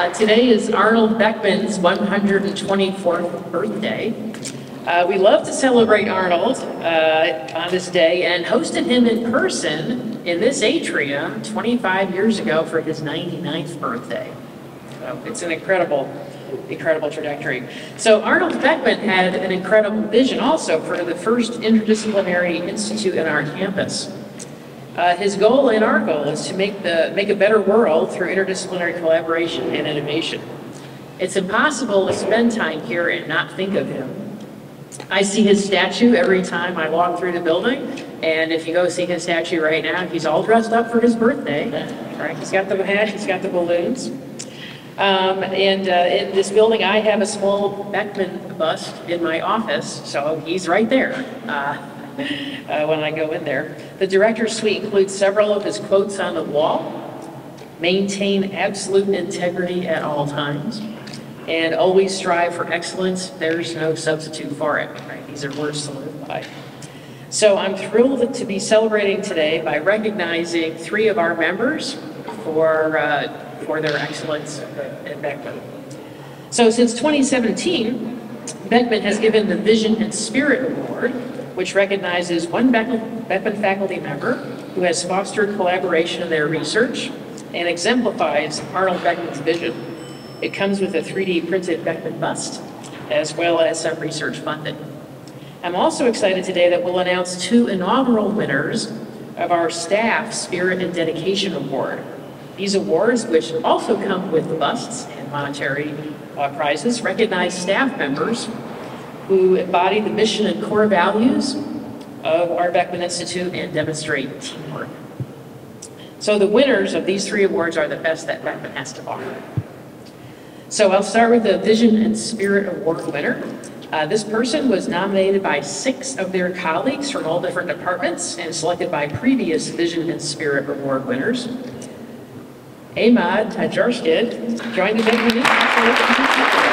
Today is Arnold Beckman's 124th birthday. We love to celebrate Arnold on this day and hosted him in person in this atrium 25 years ago for his 99th birthday. So it's an incredible trajectory. So Arnold Beckman had an incredible vision also for the first interdisciplinary institute in our campus. His goal and our goal is to make a better world through interdisciplinary collaboration and innovation. It's impossible to spend time here and not think of him. I see his statue every time I walk through the building, and if you go see his statue right now, he's all dressed up for his birthday. Right? He's got the hat, he's got the balloons. In this building, I have a small Beckman bust in my office, so he's right there. When I go in there. The director's suite includes several of his quotes on the wall: maintain absolute integrity at all times, and always strive for excellence, there's no substitute for it. Right? These are words to live by. So I'm thrilled to be celebrating today by recognizing 3 of our members for their excellence at Beckman. So since 2017, Beckman has given the Vision and Spirit Award, which recognizes one Beckman faculty member who has fostered collaboration in their research and exemplifies Arnold Beckman's vision. It comes with a 3D printed Beckman bust, as well as some research funding. I'm also excited today that we'll announce 2 inaugural winners of our Staff Spirit and Dedication Award. These awards, which also come with busts and monetary prizes, recognize staff members who embody the mission and core values of our Beckman Institute and demonstrate teamwork. So the winners of these 3 awards are the best that Beckman has to offer. So I'll start with the Vision and Spirit Award winner. This person was nominated by 6 of their colleagues from all different departments and selected by previous Vision and Spirit Award winners. Ahmad Tajarskid joined the Beckman Institute.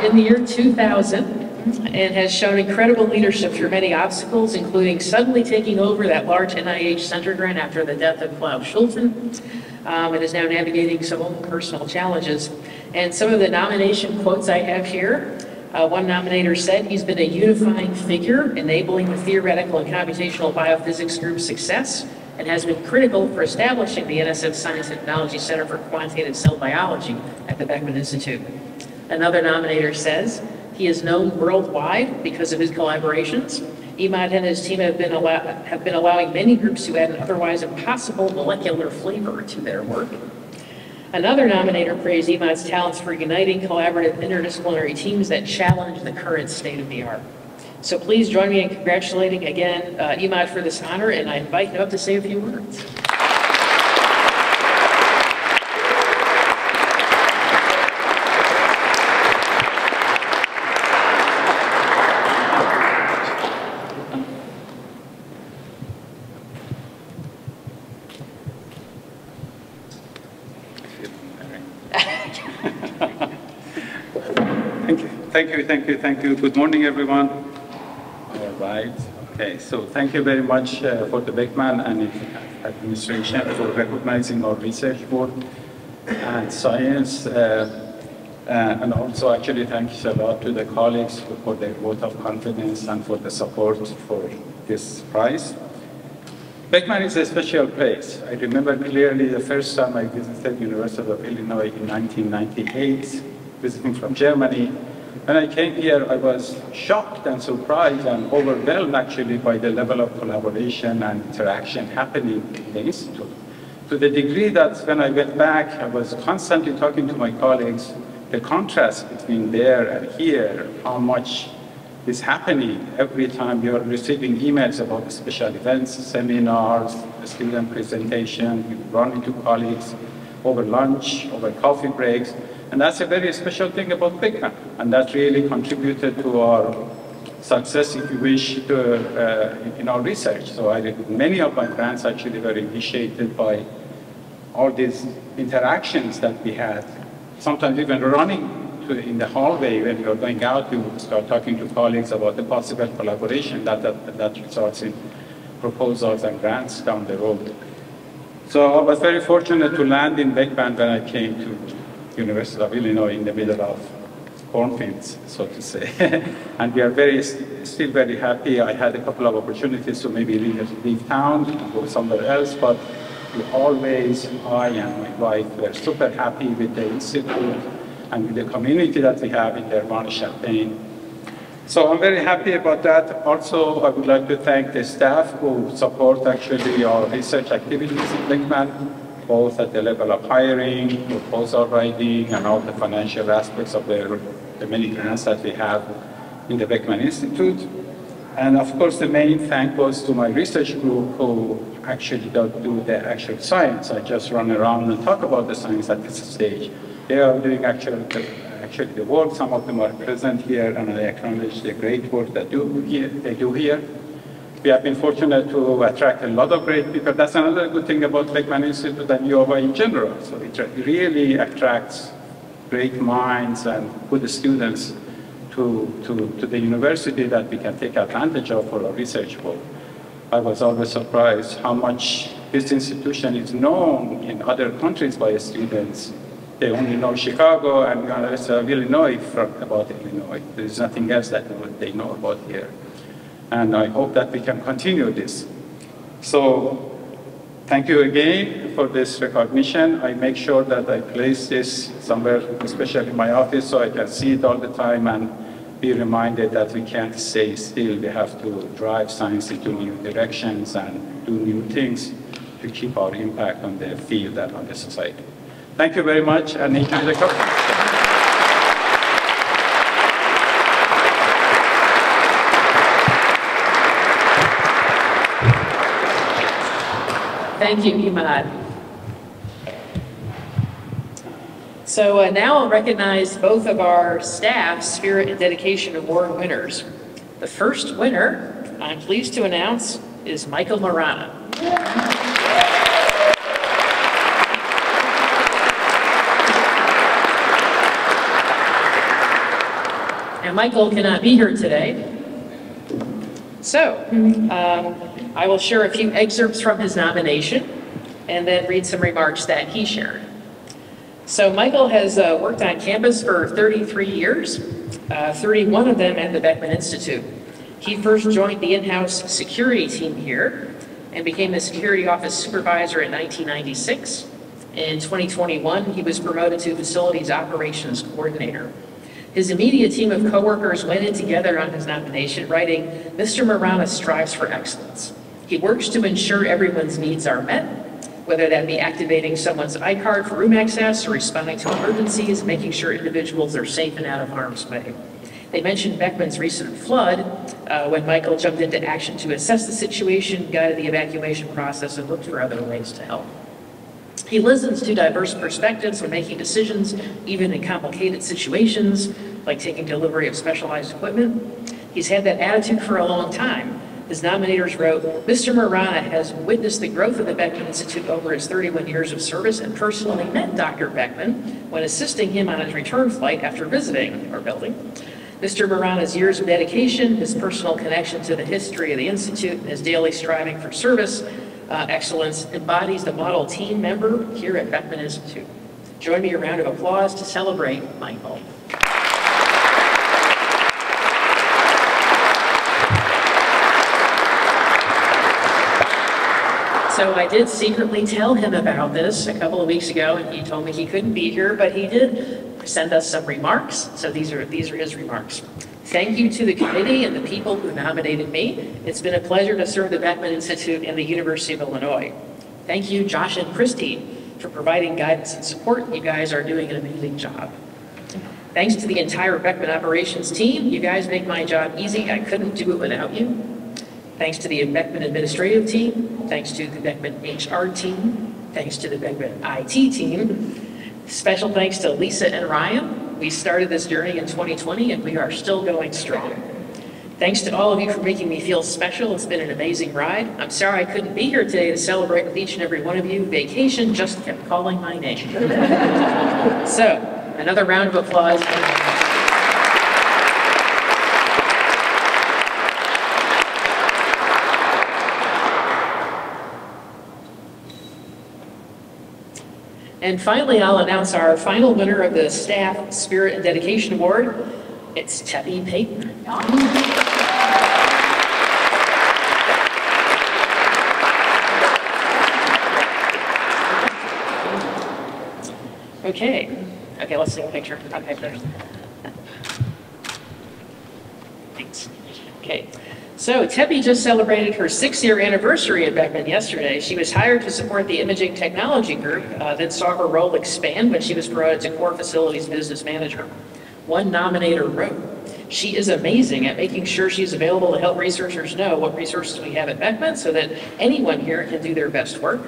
In the year 2000, and has shown incredible leadership through many obstacles, including suddenly taking over that large NIH center grant after the death of Klaus Schulten, and is now navigating some own personal challenges. And some of the nomination quotes I have here, one nominator said, he's been a unifying figure, enabling the theoretical and computational biophysics group's success, and has been critical for establishing the NSF Science and Technology Center for Quantitative Cell Biology at the Beckman Institute. Another nominator says, he is known worldwide because of his collaborations. Ahmad and his team have been allowing many groups to add an otherwise impossible molecular flavor to their work. Another nominator praised Ahmad's talents for uniting collaborative interdisciplinary teams that challenge the current state of the art. So please join me in congratulating again Ahmad for this honor, and I invite him up to say a few words. Thank you. Good morning, everyone. All right. Okay, so thank you very much for the Beckman and its administration for recognizing our research work and science. And also, actually, thanks a lot to the colleagues for their vote of confidence and for the support for this prize. Beckman is a special place. I remember clearly the first time I visited University of Illinois in 1998, visiting from Germany. When I came here, I was shocked and surprised and overwhelmed actually by the level of collaboration and interaction happening in the Institute. To the degree that when I went back, I was constantly talking to my colleagues, the contrast between there and here, how much is happening every time you're receiving emails about special events, seminars, student presentation, you run into colleagues over lunch, over coffee breaks. And that's a very special thing about Beckman, and that really contributed to our success, if you wish, in our research. So many of my grants actually were initiated by all these interactions that we had, sometimes even running in the hallway when you're going out, you start talking to colleagues about the possible collaboration that results in proposals and grants down the road. So I was very fortunate to land in Beckman when I came to University of Illinois in the middle of cornfields, so to say. And we are still very happy. I had a couple of opportunities to maybe leave town and go somewhere else, but we always, I and my wife, were super happy with the institute and with the community that we have in Urbana-Champaign. So I'm very happy about that. Also, I would like to thank the staff who support actually our research activities in Beckman, both at the level of hiring, proposal writing, and all the financial aspects of the many grants that we have in the Beckman Institute. And of course, the main thank goes to my research group who actually don't do the actual science. I just run around and talk about the science at this stage. They are doing actually the work. Some of them are present here, and I acknowledge the great work that they do here. We have been fortunate to attract a lot of great people. That's another good thing about Beckman Institute and U of I in general. So it really attracts great minds and good students to the university that we can take advantage of for our research work. I was always surprised how much this institution is known in other countries by students. They only know Chicago and University of Illinois about Illinois. There's nothing else that they know about here. And I hope that we can continue this. So thank you again for this recognition. I make sure that I place this somewhere, especially in my office, so I can see it all the time and be reminded that we can't stay still. We have to drive science into new directions and do new things to keep our impact on the field and on the society. Thank you very much, and enjoy the conference. Thank you, Imad. So now I'll recognize both of our staff Spirit and Dedication Award winners. The first winner, I'm pleased to announce, is Michael Marana. And Michael cannot be here today. So, I will share a few excerpts from his nomination and then read some remarks that he shared. So Michael has worked on campus for 33 years, 31 of them at the Beckman Institute. He first joined the in-house security team here and became the security office supervisor in 1996. In 2021, he was promoted to facilities operations coordinator. His immediate team of coworkers went in together on his nomination, writing, "Mr. Marana strives for excellence. He works to ensure everyone's needs are met, whether that be activating someone's iCard for room access or responding to emergencies, making sure individuals are safe and out of harm's way." They mentioned Beckman's recent flood when Michael jumped into action to assess the situation, guided the evacuation process, and looked for other ways to help. He listens to diverse perspectives when making decisions, even in complicated situations, like taking delivery of specialized equipment. He's had that attitude for a long time. His nominators wrote, "Mr. Marana has witnessed the growth of the Beckman Institute over his 31 years of service and personally met Dr. Beckman when assisting him on his return flight after visiting our building. Mr. Marana's years of dedication, his personal connection to the history of the Institute, and his daily striving for service excellence embodies the model team member here at Beckman Institute." Join me in a round of applause to celebrate Michael. So I did secretly tell him about this a couple of weeks ago, and he told me he couldn't be here, but he did send us some remarks. So these are his remarks. "Thank you to the committee and the people who nominated me. It's been a pleasure to serve the Beckman Institute and the University of Illinois. Thank you, Josh and Christy, for providing guidance and support. You guys are doing an amazing job. Thanks to the entire Beckman operations team. You guys make my job easy. I couldn't do it without you. Thanks to the Beckman administrative team. Thanks to the Beckman HR team. Thanks to the Beckman IT team. Special thanks to Lisa and Ryan. We started this journey in 2020 and we are still going strong. Thanks to all of you for making me feel special. It's been an amazing ride. I'm sorry I couldn't be here today to celebrate with each and every one of you. Vacation just kept calling my name." So, Another round of applause. And finally, I'll announce our final winner of the Staff Spirit and Dedication Award. It's Tebby Payton. Okay, let's take a picture. Okay, first. Thanks. Okay. So Tebby just celebrated her 6-year anniversary at Beckman yesterday. She was hired to support the imaging technology group, then saw her role expand when she was promoted to core facilities business manager. One nominator wrote, "She is amazing at making sure she's available to help researchers know what resources we have at Beckman so that anyone here can do their best work.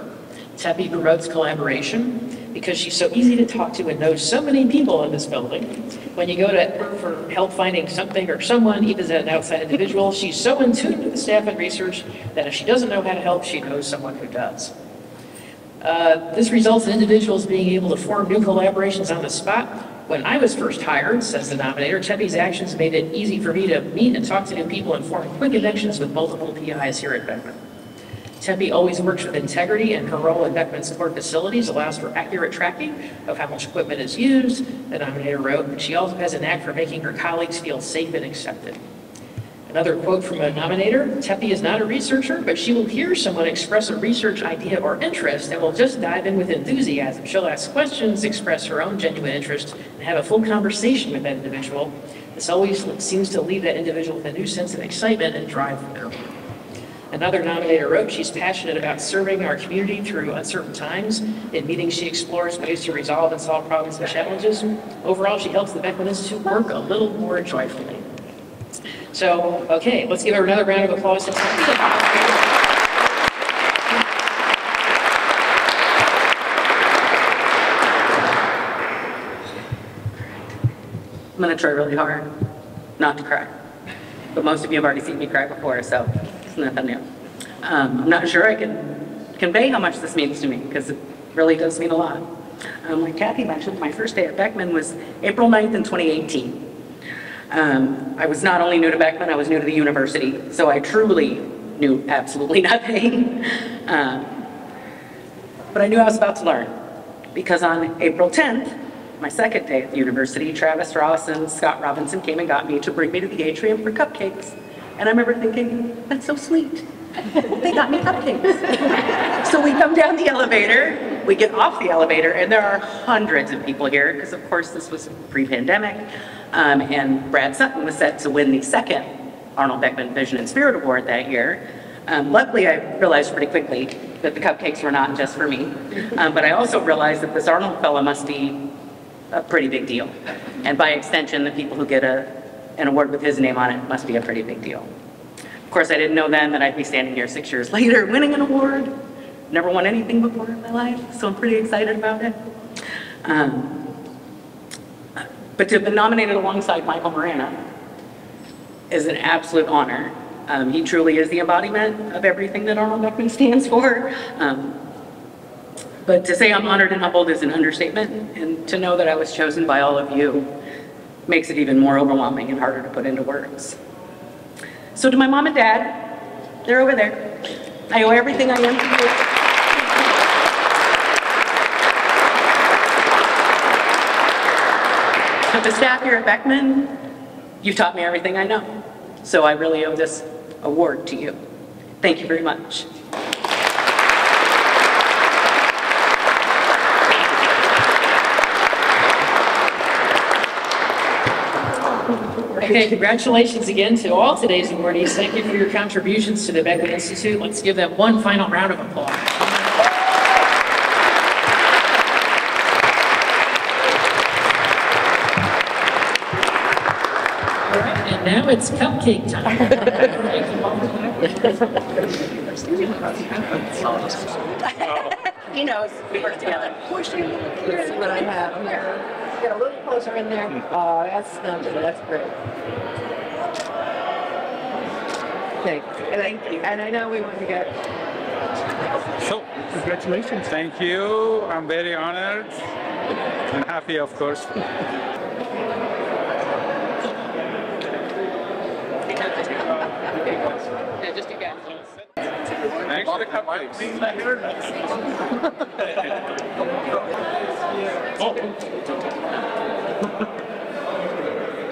Tebby promotes collaboration because she's so easy to talk to and knows so many people in this building. When you go to her for help finding something or someone, even as an outside individual, she's so in tune with the staff and research that if she doesn't know how to help, she knows someone who does." This results in individuals being able to form new collaborations on the spot. When I was first hired, says the nominator, Tebby's actions made it easy for me to meet and talk to new people and form quick connections with multiple PIs here at Beckman. Tebby always works with integrity, and her role at Beckman's core facilities allows for accurate tracking of how much equipment is used, the nominator wrote, and she also has a knack for making her colleagues feel safe and accepted. Another quote from a nominator, "Tebby is not a researcher, but she will hear someone express a research idea or interest and will just dive in with enthusiasm. She'll ask questions, express her own genuine interest, and have a full conversation with that individual. This always seems to leave that individual with a new sense of excitement and drive for their work." Another nominator wrote, "She's passionate about serving our community through uncertain times. In meetings, she explores ways to resolve and solve problems and challenges. Overall, she helps the Beckman Institute work a little more joyfully." So, okay, let's give her another round of applause to Tebby. I'm going to try really hard not to cry. But most of you have already seen me cry before, so it's nothing new. I'm not sure I can convey how much this means to me, because it really does mean a lot. Like Kathy mentioned, my first day at Beckman was April 9th in 2018. I was not only new to Beckman, I was new to the university, so I truly knew absolutely nothing. But I knew I was about to learn, because on April 10th, my second day at the university, Travis Ross and Scott Robinson came and got me to bring me to the atrium for cupcakes. And I remember thinking, that's so sweet. They got me cupcakes. So we come down the elevator, we get off the elevator, and there are hundreds of people here, because of course this was pre-pandemic, and Brad Sutton was set to win the second Arnold Beckman Vision and Spirit Award that year. Luckily, I realized pretty quickly that the cupcakes were not just for me, but I also realized that this Arnold fellow must be a pretty big deal. And by extension, the people who get an award with his name on it must be a pretty big deal. Of course, I didn't know then that I'd be standing here 6 years later winning an award. Never won anything before in my life, so I'm pretty excited about it. But to have been nominated alongside Michael Morana is an absolute honor. He truly is the embodiment of everything that Arnold Beckman stands for. But to say I'm honored and humbled is an understatement, and to know that I was chosen by all of you makes it even more overwhelming and harder to put into words. So to my mom and dad, they're over there. I owe everything I am to you. To the staff here at Beckman, you've taught me everything I know. So I really owe this award to you. Thank you very much. Okay, congratulations again to all today's awardees. Thank you for your contributions to the Beckman Institute. Let's give them one final round of applause. All right, and now it's cupcake time. He knows we work together. Here's what I have here. Get a little closer in there. Oh, that's lovely. That's great. Okay. And I know we want to get. So, congratulations. Thank you. I'm very honored. And happy, of course. Yeah, just you guys. Thanks for the cupcakes.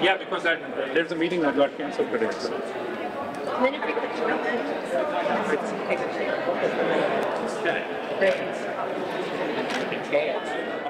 Yeah, because there's a meeting that got canceled today. So. Okay.